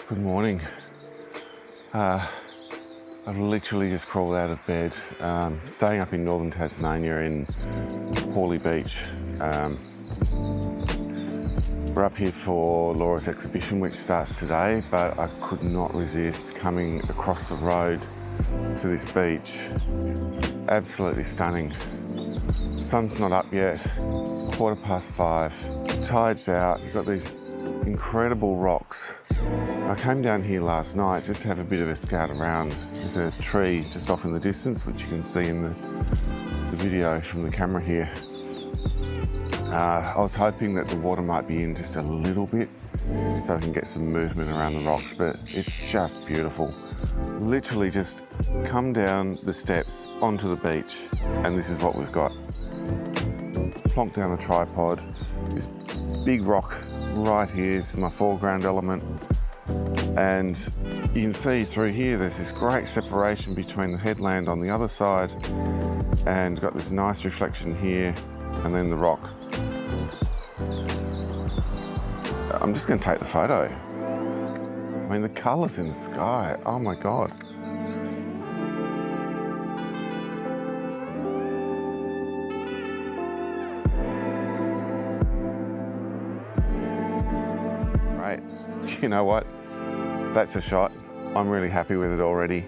Good morning. I've literally just crawled out of bed, staying up in northern Tasmania in Hawley Beach. We're up here for Laura's exhibition, which starts today, but I could not resist coming across the road to this beach. Absolutely stunning. Sun's not up yet, 5:15. Tide's out, you've got these incredible rocks. I came down here last night just to have a bit of a scout around. There's a tree just off in the distance, which you can see in the video from the camera here. I was hoping that the water might be in just a little bit so I can get some movement around the rocks, but it's just beautiful. Literally just come down the steps onto the beach and this is what we've got. Plonk down the tripod, this big rock right here is my foreground element, and you can see through here there's this great separation between the headland on the other side and got this nice reflection here and then the rock. I'm just going to take the photo. I mean, the colours in the sky, oh my God. Right, you know what? That's a shot. I'm really happy with it already.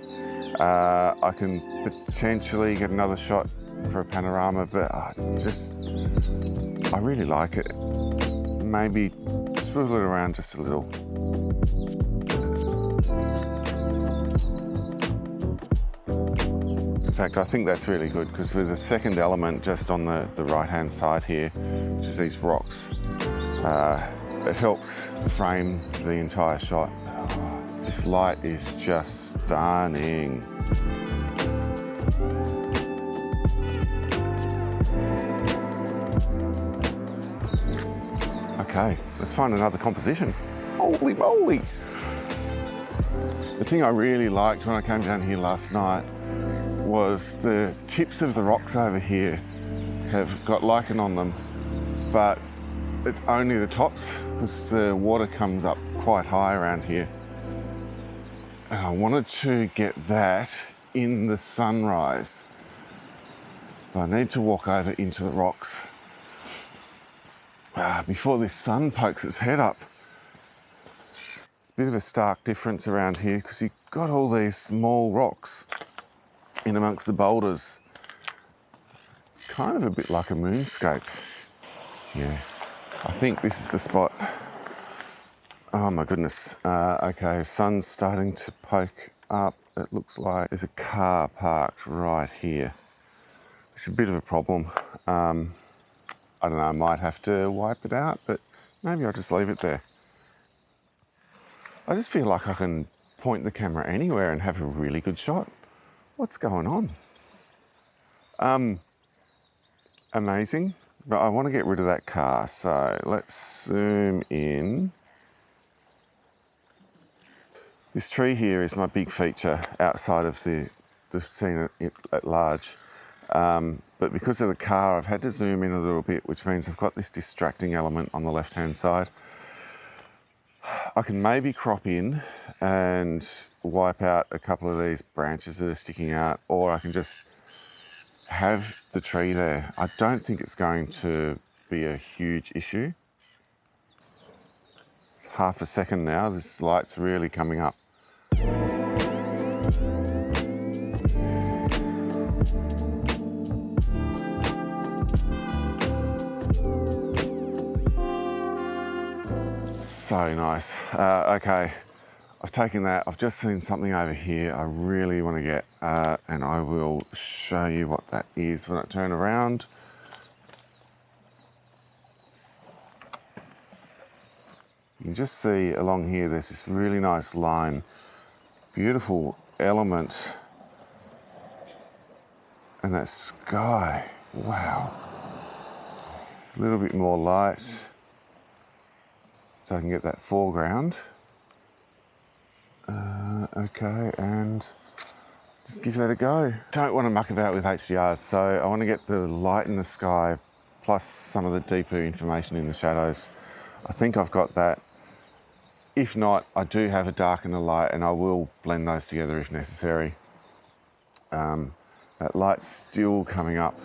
I can potentially get another shot for a panorama, but I really like it. Maybe swivel it around just a little. In fact, I think that's really good because with the second element just on the right-hand side here, which is these rocks, it helps frame the entire shot. This light is just stunning. Okay, let's find another composition. Holy moly! The thing I really liked when I came down here last night was the tips of the rocks over here have got lichen on them, but it's only the tops because the water comes up quite high around here. And I wanted to get that in the sunrise. So I need to walk over into the rocks before this sun pokes its head up. It's a bit of a stark difference around here because you've got all these small rocks in amongst the boulders. It's kind of a bit like a moonscape. Yeah, I think this is the spot. Oh my goodness. Okay, sun's starting to poke up. It looks like there's a car parked right here. It's a bit of a problem. I don't know, I might have to wipe it out, but maybe I'll just leave it there. I just feel like I can point the camera anywhere and have a really good shot. What's going on? Amazing, but I want to get rid of that car, so let's zoom in. This tree here is my big feature outside of the scene at large. But because of the car, I've had to zoom in a little bit, which means I've got this distracting element on the left-hand side. I can maybe crop in and wipe out a couple of these branches that are sticking out, or I can just have the tree there. I don't think it's going to be a huge issue. It's half a second now, this light's really coming up. So nice. Okay, I've taken that. I've just seen something over here I really want to get, and I will show you what that is when I turn around. You can just see along here, there's this really nice line, beautiful element, and that sky, wow. A little bit more light, so I can get that foreground. Okay, and just give that a go. Don't want to muck about with HDRs, so I want to get the light in the sky plus some of the deeper information in the shadows. I think I've got that If not, I do have a dark and a light, and I will blend those together if necessary. That light's still coming up.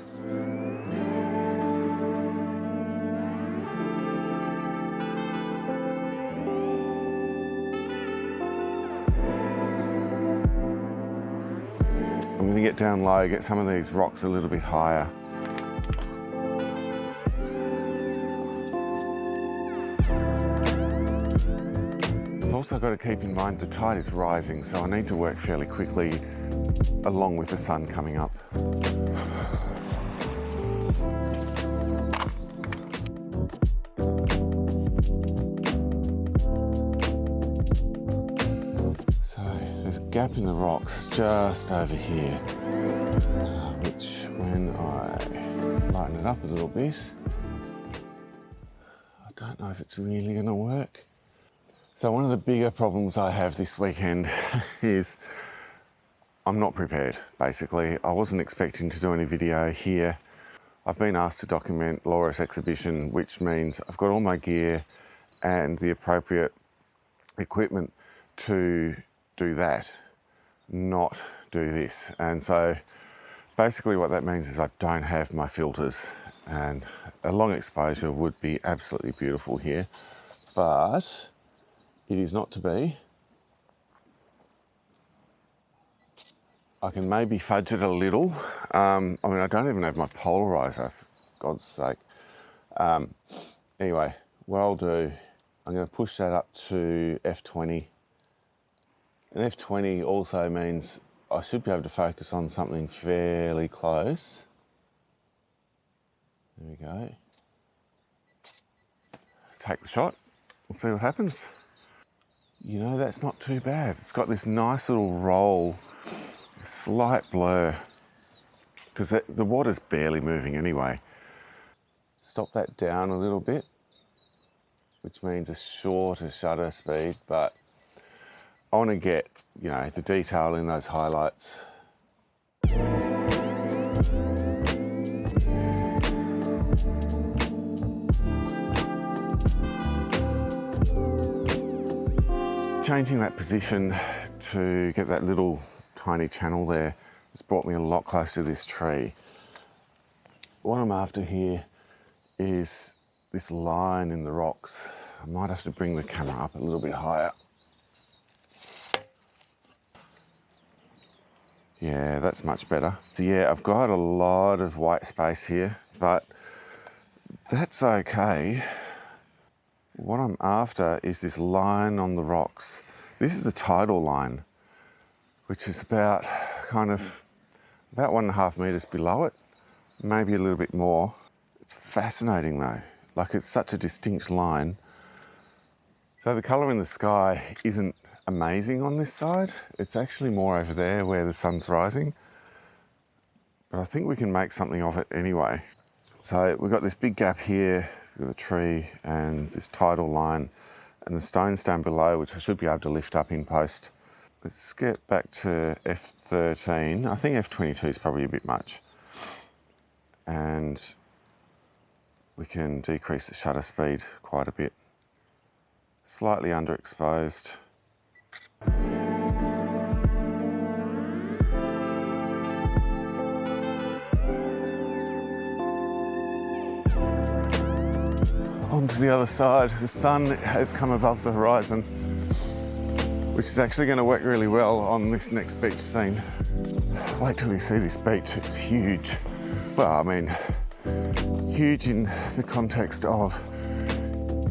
I'm going to get down low, get some of these rocks a little bit higher. I've also got to keep in mind the tide is rising, so I need to work fairly quickly along with the sun coming up. So there's a gap in the rocks just over here, which when I lighten it up a little bit, I don't know if it's really going to work. So one of the bigger problems I have this weekend is I'm not prepared, basically. I wasn't expecting to do any video here. I've been asked to document Laura's exhibition, which means I've got all my gear and the appropriate equipment to do that, not do this. And so basically what that means is I don't have my filters, and a long exposure would be absolutely beautiful here, but it is not to be. I can maybe fudge it a little. I mean, I don't even have my polarizer, for God's sake. Anyway, what I'll do, I'm going to push that up to f20. And f20 also means I should be able to focus on something fairly close. There we go. Take the shot, we'll see what happens. You know, that's not too bad. It's got this nice little roll, slight blur, because the water's barely moving anyway. Stop that down a little bit, which means a shorter shutter speed, but I want to get, you know, the detail in those highlights. Changing that position to get that little tiny channel there has brought me a lot closer to this tree. What I'm after here is this line in the rocks. I might have to bring the camera up a little bit higher. Yeah, that's much better. So yeah, I've got a lot of white space here, but that's okay. What I'm after is this line on the rocks. This is the tidal line, which is about 1.5 meters below it, maybe a little bit more. It's fascinating though, like it's such a distinct line. So the colour in the sky isn't amazing on this side. It's actually more over there where the sun's rising, but I think we can make something of it anyway. So we've got this big gap here with a tree and this tidal line and the stones down below, which I should be able to lift up in post. Let's get back to f13. I think f22 is probably a bit much. And we can decrease the shutter speed quite a bit. Slightly underexposed. Onto the other side, the sun has come above the horizon, which is actually going to work really well on this next beach scene. Wait till you see this beach, it's huge. Well, I mean, huge in the context of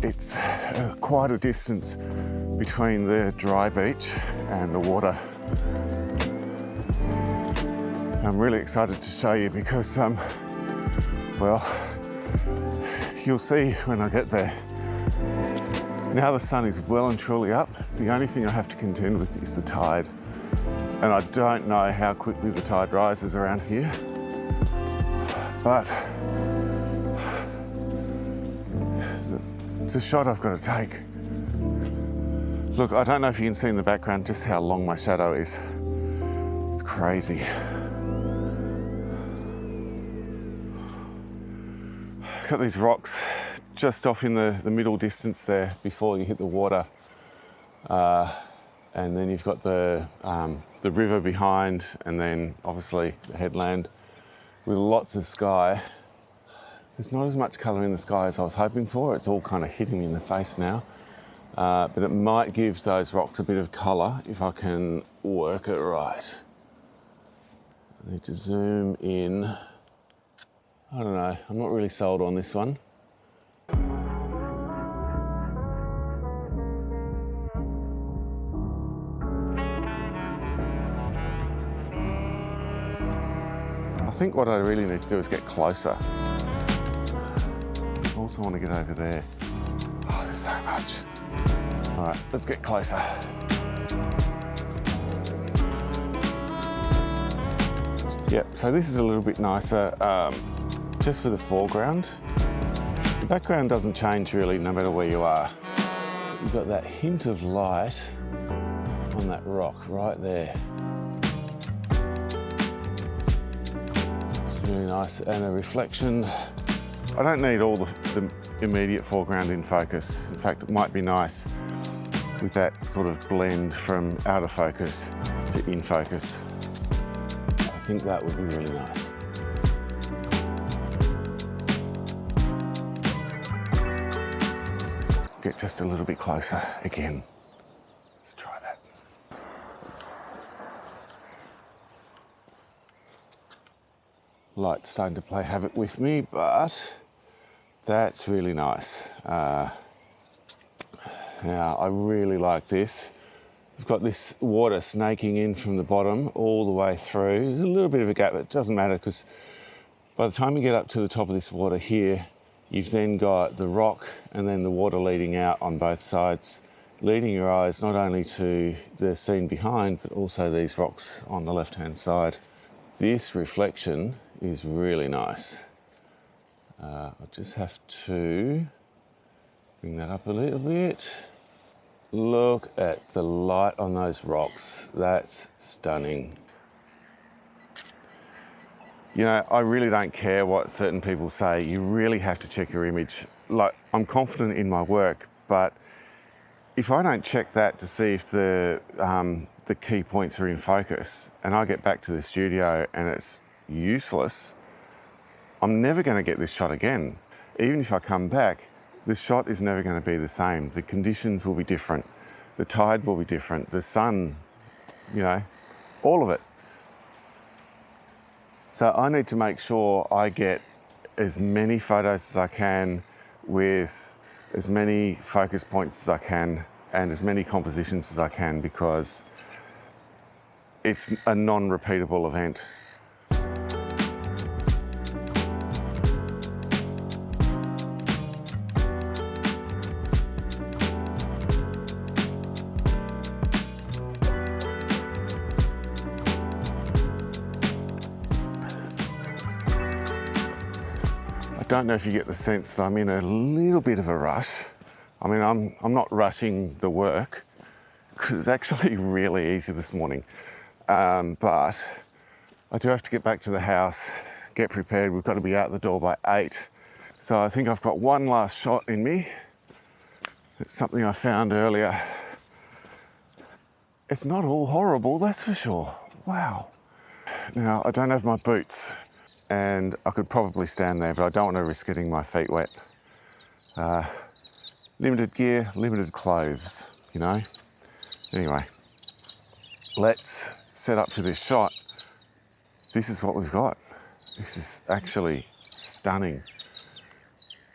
it's quite a distance between the dry beach and the water. I'm really excited to show you because, well, you'll see when I get there. Now the sun is well and truly up. The only thing I have to contend with is the tide. And I don't know how quickly the tide rises around here, but it's a shot I've got to take. Look, I don't know if you can see in the background just how long my shadow is. It's crazy. Got these rocks just off in the middle distance there before you hit the water. And then you've got the river behind, and then obviously the headland with lots of sky. There's not as much colour in the sky as I was hoping for. It's all kind of hitting me in the face now. But it might give those rocks a bit of colour if I can work it right. I need to zoom in. I don't know, I'm not really sold on this one. I think what I really need to do is get closer. I also want to get over there. Oh, there's so much. All right, let's get closer. Yeah, so this is a little bit nicer, just for the foreground. The background doesn't change really, no matter where you are. You've got that hint of light on that rock right there. It's really nice, and a reflection. I don't need all the immediate foreground in focus. In fact, it might be nice with that sort of blend from out of focus to in focus. I think that would be really nice. Get just a little bit closer again. Let's try that. Light's starting to play havoc with me, but that's really nice. Now, I really like this. We've got this water snaking in from the bottom all the way through. There's a little bit of a gap, but it doesn't matter because by the time you get up to the top of this water here, you've then got the rock and then the water leading out on both sides, leading your eyes not only to the scene behind, but also these rocks on the left-hand side. This reflection is really nice. I just have to bring that up a little bit. Look at the light on those rocks. That's stunning. You know, I really don't care what certain people say. You really have to check your image. Like, I'm confident in my work, but if I don't check that to see if the key points are in focus, and I get back to the studio and it's useless, I'm never going to get this shot again. Even if I come back, the shot is never going to be the same. The conditions will be different. The tide will be different. The sun, you know, all of it. So I need to make sure I get as many photos as I can with as many focus points as I can and as many compositions as I can, because it's a non-repeatable event. I don't know if you get the sense that I'm in a little bit of a rush. I mean, I'm not rushing the work, because it's actually really easy this morning. But I do have to get back to the house, get prepared. We've got to be out the door by 8. So I think I've got one last shot in me. It's something I found earlier. It's not all horrible, that's for sure. Wow. Now, I don't have my boots, and I could probably stand there, but I don't want to risk getting my feet wet. Limited gear, limited clothes, you know. Anyway, let's set up for this shot. This is what we've got. This is actually stunning.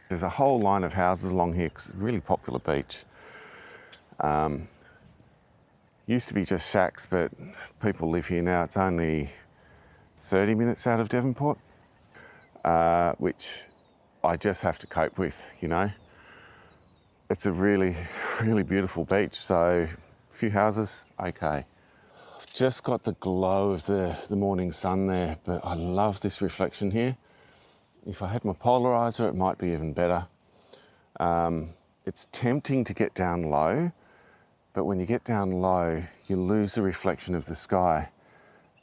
There's a whole line of houses along here because it's a really popular beach. Used to be just shacks, but people live here now. It's only 30 minutes out of Devonport, which I just have to cope with, you know. It's a really, really beautiful beach, so a few houses, okay. I've just got the glow of the morning sun there, but I love this reflection here. If I had my polarizer, it might be even better. It's tempting to get down low, but when you get down low, you lose the reflection of the sky.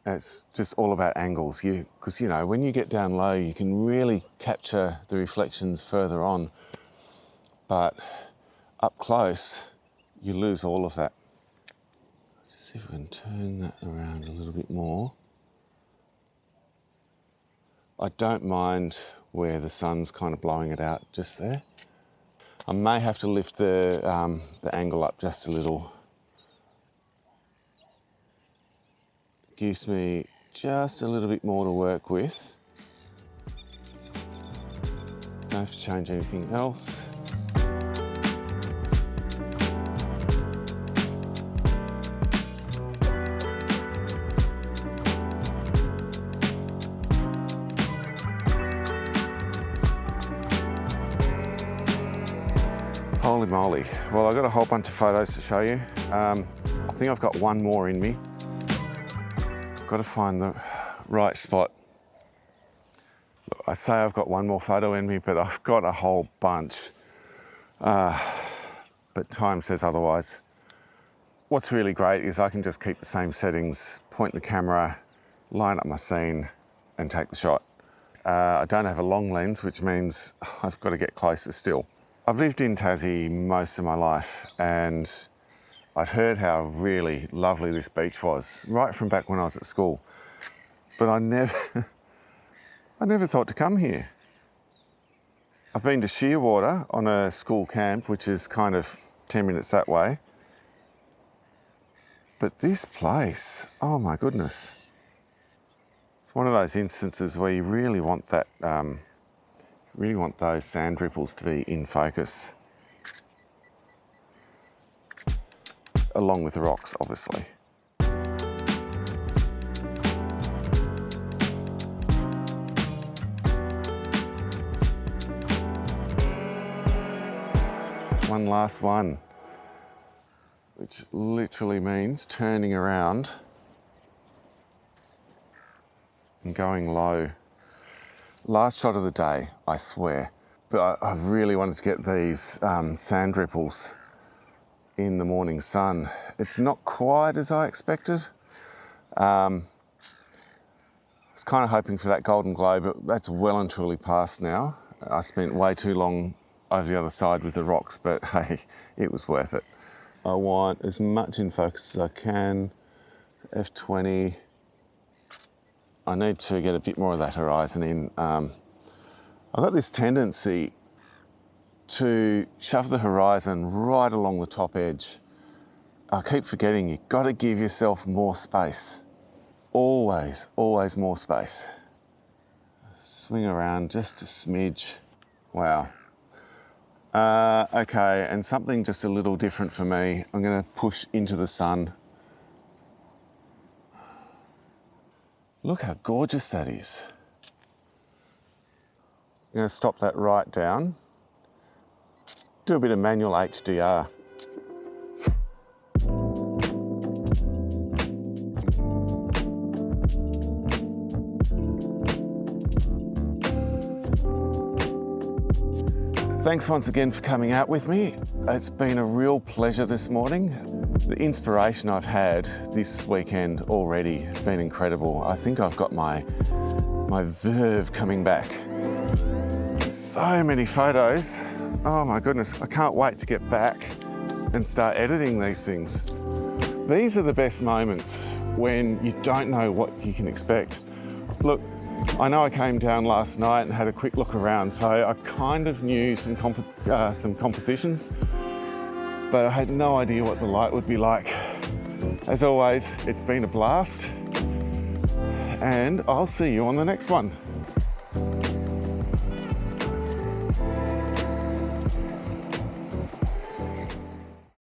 And it's just all about angles. Because, you know, when you get down low, you can really capture the reflections further on. But up close, you lose all of that. Just see if we can turn that around a little bit more. I don't mind where the sun's kind of blowing it out just there. I may have to lift the angle up just a little. Gives me just a little bit more to work with. Don't have to change anything else. Holy moly. Well, I've got a whole bunch of photos to show you. I think I've got one more in me. I've got to find the right spot. Look, I say I've got one more photo in me, but I've got a whole bunch. But time says otherwise. What's really great is I can just keep the same settings, point the camera, line up my scene, and take the shot. I don't have a long lens, which means I've got to get closer still. I've lived in Tassie most of my life, and I'd heard how really lovely this beach was, right from back when I was at school. But I never thought to come here. I've been to Shearwater on a school camp, which is kind of 10 minutes that way. But this place, oh my goodness. It's one of those instances where you really want that, really want those sand ripples to be in focus. Along with the rocks, obviously. One last one, which literally means turning around and going low. Last shot of the day, I swear. But I really wanted to get these sand ripples in the morning sun. It's not quite as I expected. I was kind of hoping for that golden glow, but that's well and truly past now. I spent way too long over the other side with the rocks, but hey, it was worth it. I want as much in focus as I can. F20. I need to get a bit more of that horizon in. I've got this tendency to shove the horizon right along the top edge. I keep forgetting you've got to give yourself more space. Always, always more space. Swing around just a smidge. Wow. Okay, and something just a little different for me. I'm going to push into the sun. Look how gorgeous that is. I'm going to stop that right down. Do a bit of manual HDR. Thanks once again for coming out with me. It's been a real pleasure this morning. The inspiration I've had this weekend already has been incredible. I think I've got my verve coming back. So many photos. Oh my goodness, I can't wait to get back and start editing these things. These are the best moments when you don't know what you can expect. Look, I know I came down last night and had a quick look around, so I kind of knew some compositions, but I had no idea what the light would be like. As always, it's been a blast, and I'll see you on the next one.